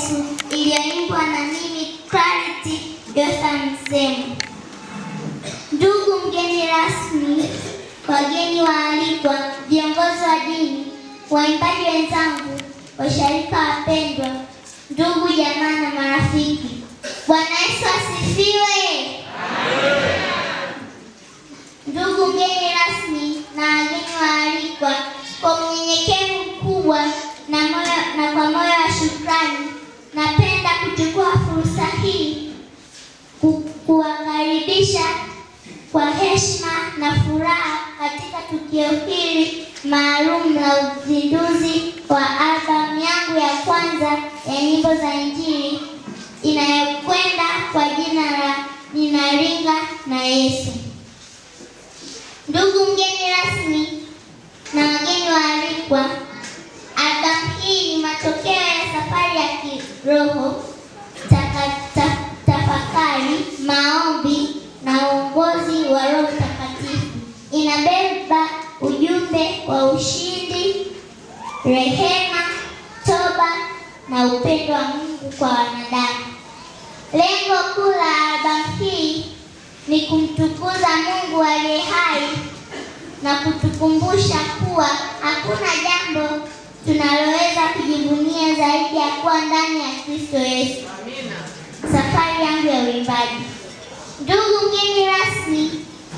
Yesu iliyoimbwa na mimi Clarity Jotham Semu. Ndugu mgeni rasmi, wageni waalikwa, viongozi wa dini, waimbaji wenzangu, washarika wapendwa, ndugu jamaa na marafiki, Bwana Yesu asifiwe. Ndugu mgeni rasmi na wageni waalikwa, kwa unyenyekevu mkubwa na kwa moyo wa shukrani, napenda kuchukua fursa hii kuwakaribisha kwa heshima na furaha katika tukio hili maalum la uzinduzi wa albamu yangu ya kwanza ya nyimbo za Injili inayokwenda kwa jina la Ninaringa na Yesu. Ndugu mgeni rasmi na wageni waalikwa, albamu hii ni matokeo ya safari ya kiroho, tafakari, maombi na uongozi wa Roho Mtakatifu. Inabeba ujumbe wa ushindi, rehema, toba na upendo wa Mungu kwa wanadamu. Lengo kuu la albamu hii ni kumtukuza Mungu aliye hai na kutukumbusha kuwa hakuna jambo tunaloweza kujivunia zaidi ya kuwa ndani ya Kristo Yesu. Amina. Safari yangu ya uimbaji. Ndugu mgeni rasmi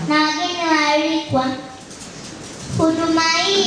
na wageni waalikwa, huduma hii